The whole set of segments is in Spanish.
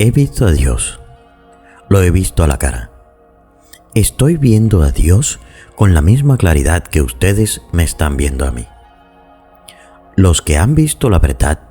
He visto a Dios, lo he visto a la cara. Estoy viendo a Dios con la misma claridad que ustedes me están viendo a mí. Los que han visto la verdad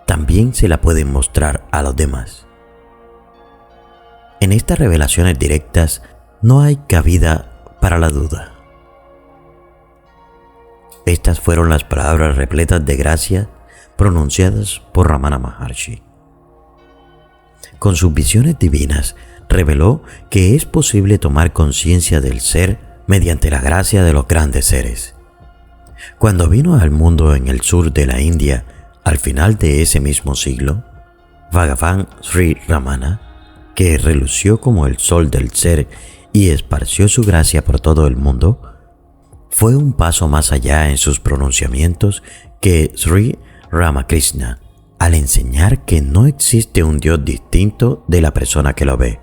también se la pueden mostrar a los demás. En estas revelaciones directas no hay cabida para la duda. Estas fueron las palabras repletas de gracia pronunciadas por Ramana Maharshi. Con sus visiones divinas reveló que es posible tomar conciencia del ser mediante la gracia de los grandes seres. Cuando vino al mundo en el sur de la India, al final de ese mismo siglo, Bhagavan Sri Ramana, que relució como el sol del ser y esparció su gracia por todo el mundo, fue un paso más allá en sus pronunciamientos que Sri Ramakrishna, al enseñar que no existe un Dios distinto de la persona que lo ve,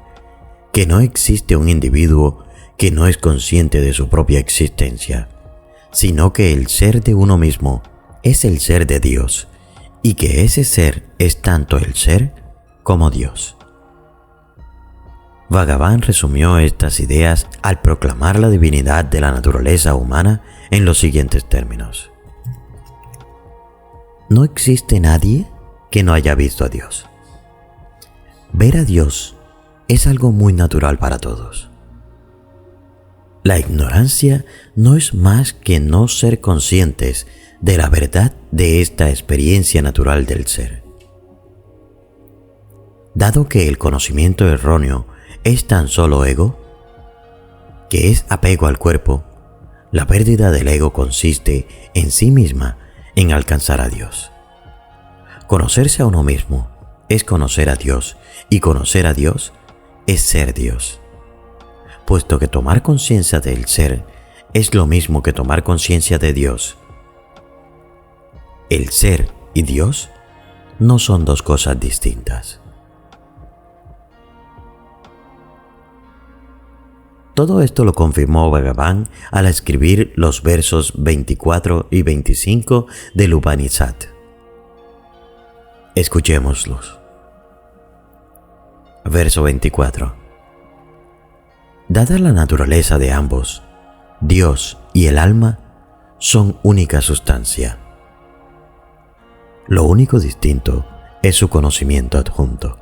que no existe un individuo que no es consciente de su propia existencia, sino que el ser de uno mismo es el ser de Dios, y que ese ser es tanto el ser como Dios. Bhagavan resumió estas ideas al proclamar la divinidad de la naturaleza humana en los siguientes términos. No existe nadie que no haya visto a Dios. Ver a Dios es algo muy natural para todos. La ignorancia no es más que no ser conscientes de la verdad de esta experiencia natural del ser. Dado que el conocimiento erróneo es tan solo ego, que es apego al cuerpo, la pérdida del ego consiste en sí misma en alcanzar a Dios. Conocerse a uno mismo es conocer a Dios, y conocer a Dios es ser Dios. Puesto que tomar conciencia del ser es lo mismo que tomar conciencia de Dios. El ser y Dios no son dos cosas distintas. Todo esto lo confirmó Bhagavan al escribir los versos 24 y 25 del Upanishad. Escuchémoslos. Verso 24. Dada la naturaleza de ambos, Dios y el alma son única sustancia. Lo único distinto es su conocimiento adjunto.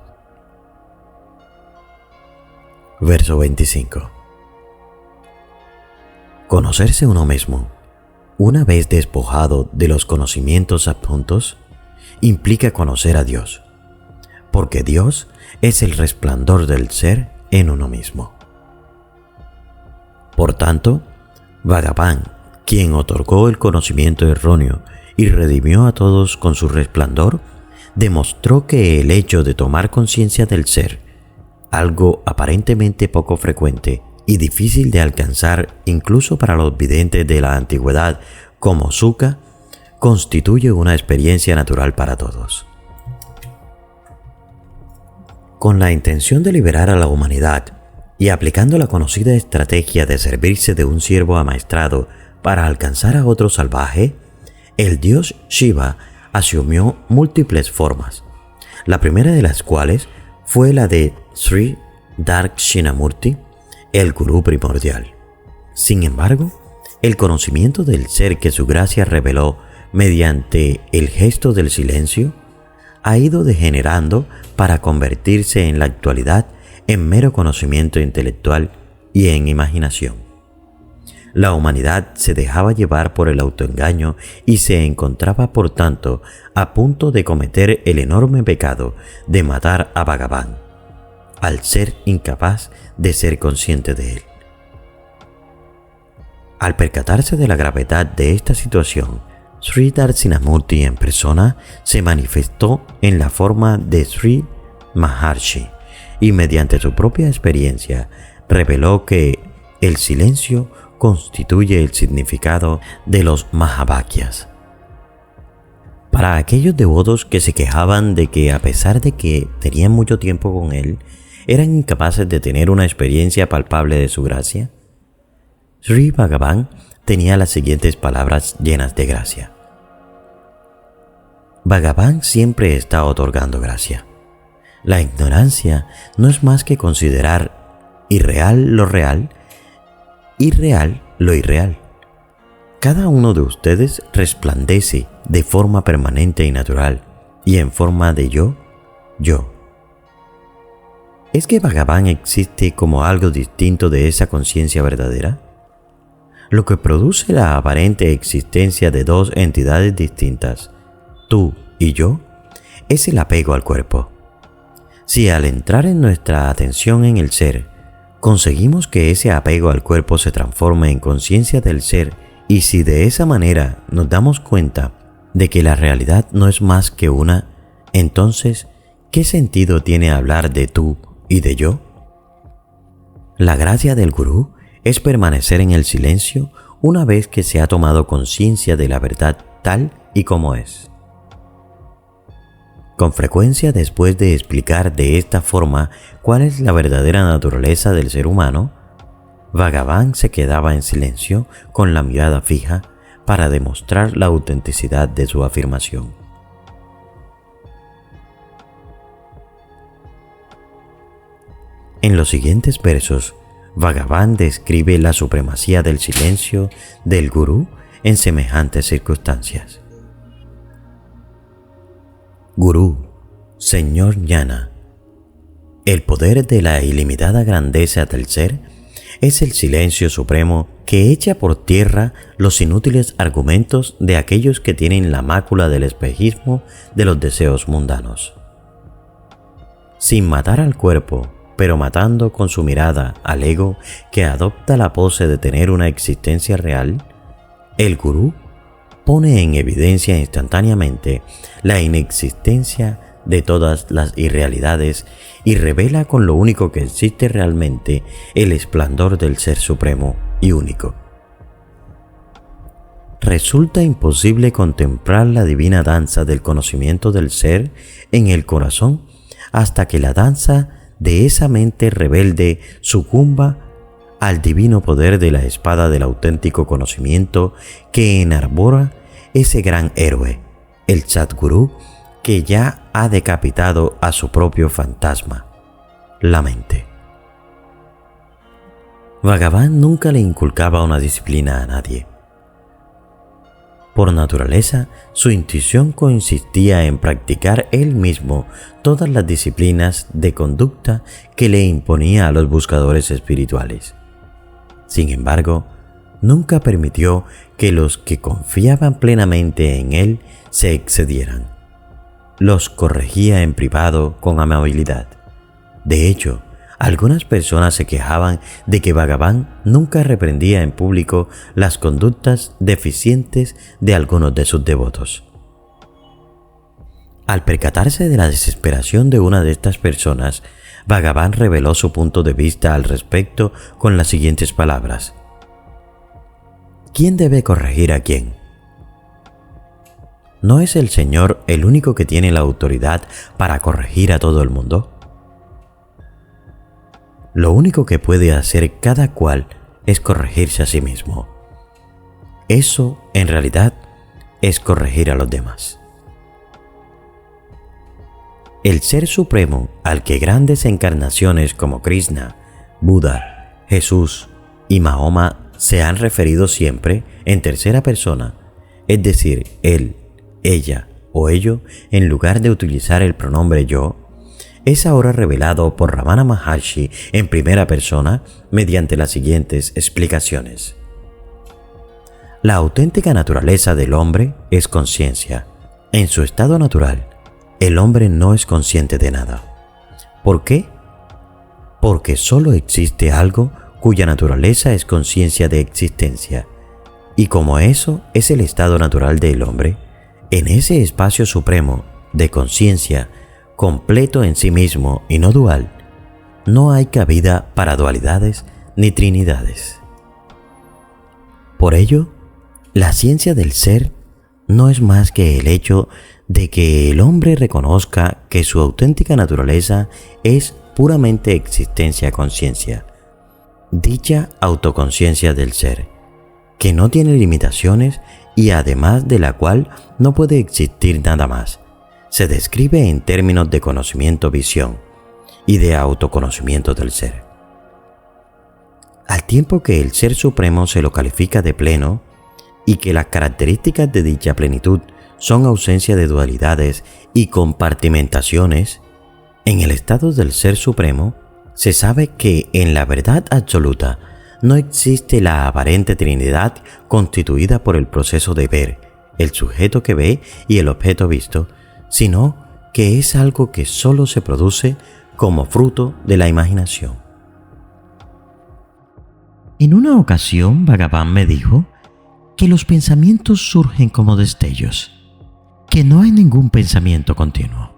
Verso 25. Conocerse uno mismo, una vez despojado de los conocimientos adjuntos, implica conocer a Dios, porque Dios es el resplandor del ser en uno mismo. Por tanto, Bhagavan, quien otorgó el conocimiento erróneo y redimió a todos con su resplandor, demostró que el hecho de tomar conciencia del ser, algo aparentemente poco frecuente y difícil de alcanzar incluso para los videntes de la antigüedad como Suka, constituye una experiencia natural para todos. Con la intención de liberar a la humanidad y aplicando la conocida estrategia de servirse de un siervo amaestrado para alcanzar a otro salvaje, el dios Shiva asumió múltiples formas, la primera de las cuales fue la de Sri Dakshinamurti, el gurú primordial. Sin embargo, el conocimiento del ser que su gracia reveló mediante el gesto del silencio ha ido degenerando para convertirse en la actualidad en mero conocimiento intelectual y en imaginación. La humanidad se dejaba llevar por el autoengaño y se encontraba, por tanto, a punto de cometer el enorme pecado de matar a Bhagavan, al ser incapaz de ser consciente de él. Al percatarse de la gravedad de esta situación, Sri Dakshinamurti en persona se manifestó en la forma de Sri Maharshi y mediante su propia experiencia reveló que el silencio constituye el significado de los Mahavakyas. Para aquellos devotos que se quejaban de que a pesar de que tenían mucho tiempo con él, eran incapaces de tener una experiencia palpable de su gracia, Sri Bhagavan tenía las siguientes palabras llenas de gracia. Bhagavan siempre está otorgando gracia. La ignorancia no es más que considerar irreal lo real, irreal lo irreal. Cada uno de ustedes resplandece de forma permanente y natural, y en forma de yo. ¿Es que Bhagavan existe como algo distinto de esa conciencia verdadera? Lo que produce la aparente existencia de dos entidades distintas, tú y yo, es el apego al cuerpo. Si al entrar en nuestra atención en el ser, conseguimos que ese apego al cuerpo se transforme en conciencia del ser, y si de esa manera nos damos cuenta de que la realidad no es más que una, entonces, ¿qué sentido tiene hablar de tú y de yo? La gracia del gurú es permanecer en el silencio una vez que se ha tomado conciencia de la verdad tal y como es. Con frecuencia, después de explicar de esta forma cuál es la verdadera naturaleza del ser humano, Bhagavan se quedaba en silencio con la mirada fija para demostrar la autenticidad de su afirmación. En los siguientes versos, Bhagavan describe la supremacía del silencio del gurú en semejantes circunstancias. Gurú, Señor Jnana, el poder de la ilimitada grandeza del ser es el silencio supremo que echa por tierra los inútiles argumentos de aquellos que tienen la mácula del espejismo de los deseos mundanos. Sin matar al cuerpo, pero matando con su mirada al ego que adopta la pose de tener una existencia real, el gurú pone en evidencia instantáneamente la inexistencia de todas las irrealidades y revela con lo único que existe realmente el esplendor del Ser Supremo y único. Resulta imposible contemplar la divina danza del conocimiento del ser en el corazón hasta que la danza de esa mente rebelde sucumba al divino poder de la espada del auténtico conocimiento que enarbora ese gran héroe, el Sadgurú, que ya ha decapitado a su propio fantasma, la mente. Bhagavan nunca le inculcaba una disciplina a nadie. Por naturaleza, su intuición consistía en practicar él mismo todas las disciplinas de conducta que le imponía a los buscadores espirituales. Sin embargo, nunca permitió que los que confiaban plenamente en él se excedieran. Los corregía en privado con amabilidad. De hecho, algunas personas se quejaban de que Bhagavan nunca reprendía en público las conductas deficientes de algunos de sus devotos. Al percatarse de la desesperación de una de estas personas, Bhagavan reveló su punto de vista al respecto con las siguientes palabras: ¿quién debe corregir a quién? ¿No es el Señor el único que tiene la autoridad para corregir a todo el mundo? Lo único que puede hacer cada cual es corregirse a sí mismo. Eso, en realidad, es corregir a los demás. El Ser Supremo al que grandes encarnaciones como Krishna, Buda, Jesús y Mahoma se han referido siempre en tercera persona, es decir, él, ella o ello, en lugar de utilizar el pronombre yo, es ahora revelado por Ramana Maharshi en primera persona mediante las siguientes explicaciones. La auténtica naturaleza del hombre es conciencia. En su estado natural, el hombre no es consciente de nada. ¿Por qué? Porque solo existe algo cuya naturaleza es conciencia de existencia. Y como eso es el estado natural del hombre, en ese espacio supremo de conciencia, completo en sí mismo y no dual, no hay cabida para dualidades ni trinidades. Por ello, la ciencia del ser no es más que el hecho de que el hombre reconozca que su auténtica naturaleza es puramente existencia-conciencia, dicha autoconciencia del ser, que no tiene limitaciones y además de la cual no puede existir nada más, se describe en términos de conocimiento-visión y de autoconocimiento del ser. Al tiempo que el Ser Supremo se lo califica de pleno y que las características de dicha plenitud son ausencia de dualidades y compartimentaciones, en el estado del Ser Supremo se sabe que en la verdad absoluta no existe la aparente Trinidad constituida por el proceso de ver, el sujeto que ve y el objeto visto, sino que es algo que solo se produce como fruto de la imaginación. En una ocasión, Bhagavan me dijo que los pensamientos surgen como destellos, que no hay ningún pensamiento continuo.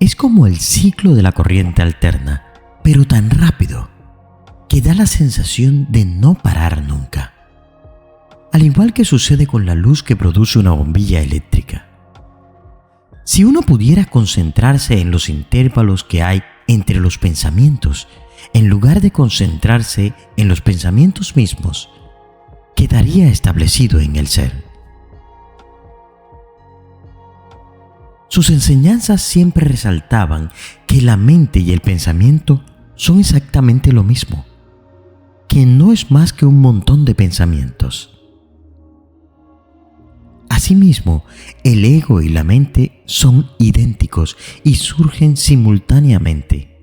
Es como el ciclo de la corriente alterna, pero tan rápido que da la sensación de no parar nunca. Al igual que sucede con la luz que produce una bombilla eléctrica. Si uno pudiera concentrarse en los intervalos que hay entre los pensamientos, en lugar de concentrarse en los pensamientos mismos, quedaría establecido en el ser. Sus enseñanzas siempre resaltaban que la mente y el pensamiento son exactamente lo mismo, que no es más que un montón de pensamientos. Asimismo, el ego y la mente son idénticos y surgen simultáneamente.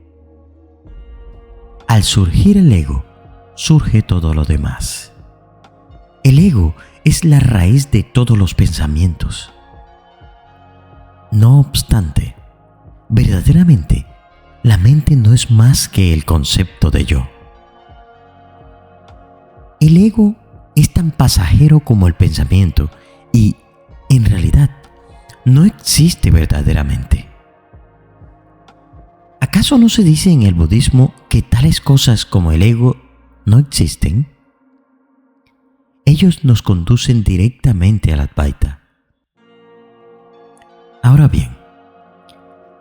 Al surgir el ego, surge todo lo demás. El ego es la raíz de todos los pensamientos. No obstante, verdaderamente, la mente no es más que el concepto de yo. El ego es tan pasajero como el pensamiento y, en realidad, no existe verdaderamente. ¿Acaso no se dice en el budismo que tales cosas como el ego no existen? Ellos nos conducen directamente al Advaita. Ahora bien,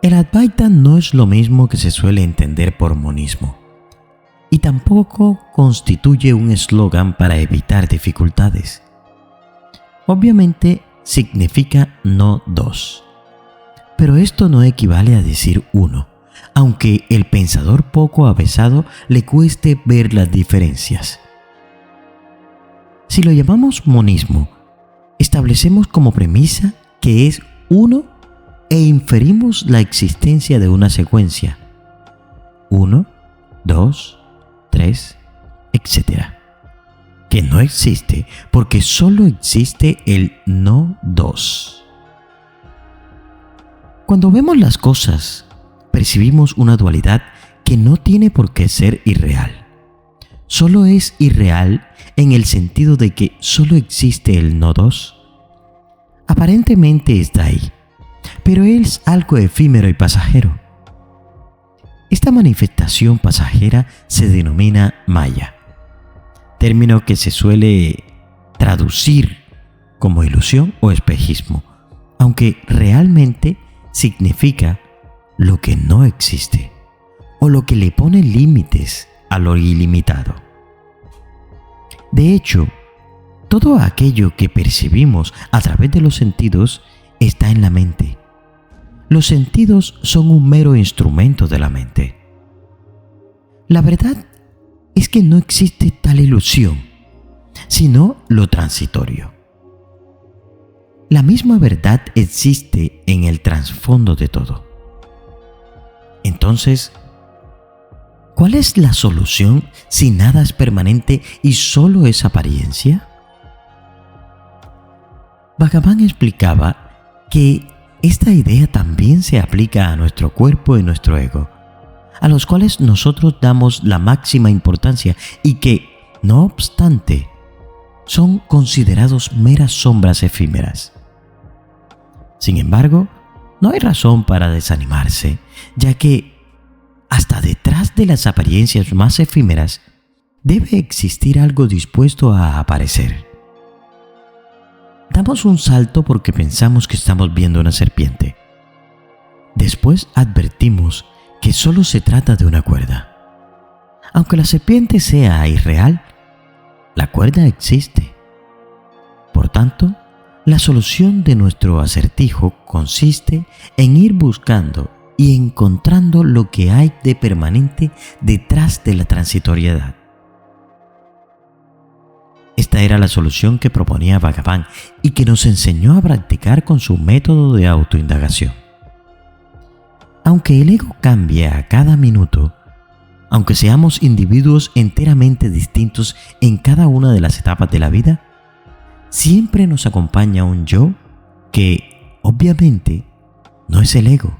el Advaita no es lo mismo que se suele entender por monismo, y tampoco constituye un eslogan para evitar dificultades. Obviamente significa no dos, pero esto no equivale a decir uno, aunque el pensador poco avesado le cueste ver las diferencias. Si lo llamamos monismo, establecemos como premisa que es uno e inferimos la existencia de una secuencia. 1, 2, 3, etc. Que no existe porque solo existe el no dos. Cuando vemos las cosas, percibimos una dualidad que no tiene por qué ser irreal. Solo es irreal en el sentido de que solo existe el no dos. Aparentemente está ahí, pero es algo efímero y pasajero. Esta manifestación pasajera se denomina maya, término que se suele traducir como ilusión o espejismo, aunque realmente significa lo que no existe o lo que le pone límites a lo ilimitado. De hecho, todo aquello que percibimos a través de los sentidos está en la mente. Los sentidos son un mero instrumento de la mente. La verdad es que no existe tal ilusión, sino lo transitorio. La misma verdad existe en el trasfondo de todo. Entonces, ¿cuál es la solución si nada es permanente y solo es apariencia? Bhagavan explicaba que esta idea también se aplica a nuestro cuerpo y nuestro ego, a los cuales nosotros damos la máxima importancia y que, no obstante, son considerados meras sombras efímeras. Sin embargo, no hay razón para desanimarse, ya que hasta detrás de las apariencias más efímeras debe existir algo dispuesto a aparecer. Damos un salto porque pensamos que estamos viendo una serpiente. Después advertimos que solo se trata de una cuerda. Aunque la serpiente sea irreal, la cuerda existe. Por tanto, La solución de nuestro acertijo consiste en ir buscando y encontrando lo que hay de permanente detrás de la transitoriedad. Esta era la solución que proponía Bhagavan y que nos enseñó a practicar con su método de autoindagación. Aunque el ego cambie a cada minuto, aunque seamos individuos enteramente distintos en cada una de las etapas de la vida, siempre nos acompaña un yo que, obviamente, no es el ego,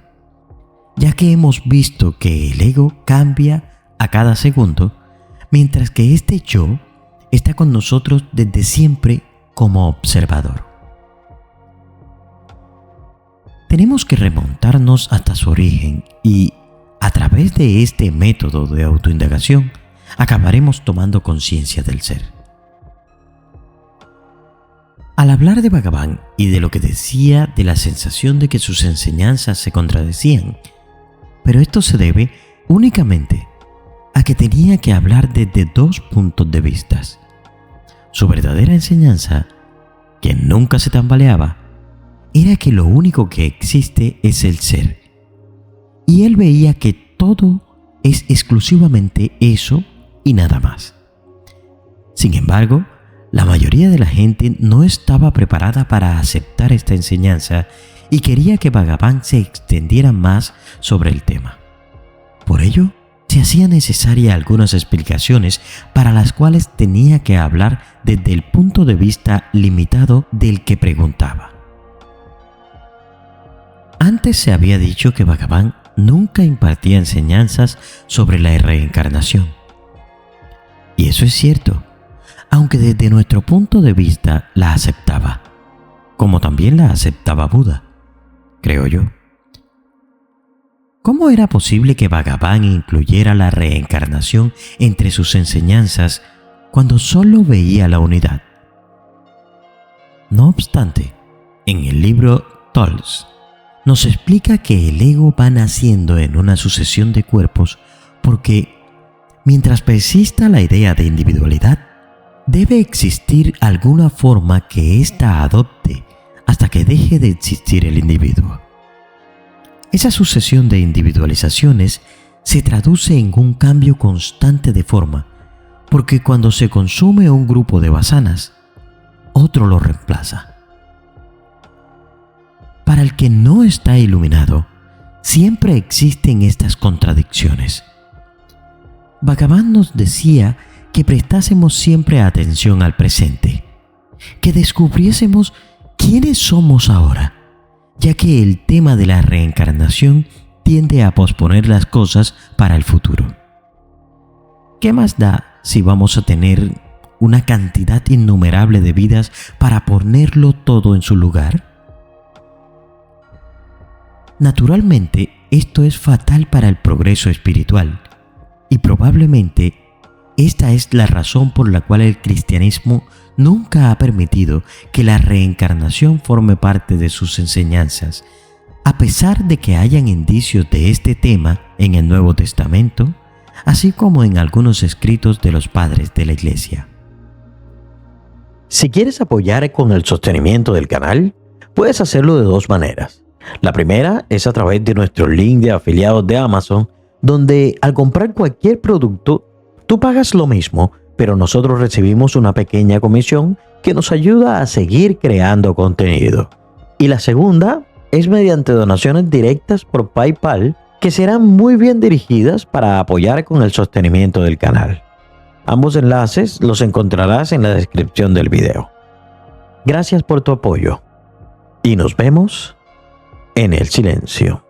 ya que hemos visto que el ego cambia a cada segundo, mientras que este yo está con nosotros desde siempre como observador. Tenemos que remontarnos hasta su origen y, a través de este método de autoindagación, acabaremos tomando conciencia del ser. Al hablar de Bhagavan y de lo que decía de la sensación de que sus enseñanzas se contradecían, pero esto se debe únicamente a que tenía que hablar desde dos puntos de vista. Su verdadera enseñanza, que nunca se tambaleaba, era que lo único que existe es el ser. Y él veía que todo es exclusivamente eso y nada más. Sin embargo, la mayoría de la gente no estaba preparada para aceptar esta enseñanza y quería que Bhagavan se extendiera más sobre el tema. Por ello, se hacía necesaria algunas explicaciones para las cuales tenía que hablar desde el punto de vista limitado del que preguntaba. Antes se había dicho que Bhagavan nunca impartía enseñanzas sobre la reencarnación. Y eso es cierto, aunque desde nuestro punto de vista la aceptaba, como también la aceptaba Buda, creo yo. ¿Cómo era posible que Bhagavan incluyera la reencarnación entre sus enseñanzas cuando solo veía la unidad? No obstante, en el libro Tols nos explica que el ego va naciendo en una sucesión de cuerpos porque, mientras persista la idea de individualidad, debe existir alguna forma que ésta adopte hasta que deje de existir el individuo. Esa sucesión de individualizaciones se traduce en un cambio constante de forma, porque cuando se consume un grupo de vasanas, otro lo reemplaza. Para el que no está iluminado, siempre existen estas contradicciones. Bhagavan nos decía que prestásemos siempre atención al presente, que descubriésemos quiénes somos ahora, ya que el tema de la reencarnación tiende a posponer las cosas para el futuro. ¿Qué más da si vamos a tener una cantidad innumerable de vidas para ponerlo todo en su lugar? Naturalmente, esto es fatal para el progreso espiritual y probablemente esta es la razón por la cual el cristianismo nunca ha permitido que la reencarnación forme parte de sus enseñanzas, a pesar de que hayan indicios de este tema en el Nuevo Testamento, así como en algunos escritos de los padres de la Iglesia. Si quieres apoyar con el sostenimiento del canal, puedes hacerlo de dos maneras. La primera es a través de nuestro link de afiliados de Amazon, donde al comprar cualquier producto, tú pagas lo mismo, pero nosotros recibimos una pequeña comisión que nos ayuda a seguir creando contenido. Y la segunda es mediante donaciones directas por PayPal, que serán muy bien dirigidas para apoyar con el sostenimiento del canal. Ambos enlaces los encontrarás en la descripción del video. Gracias por tu apoyo y nos vemos en el silencio.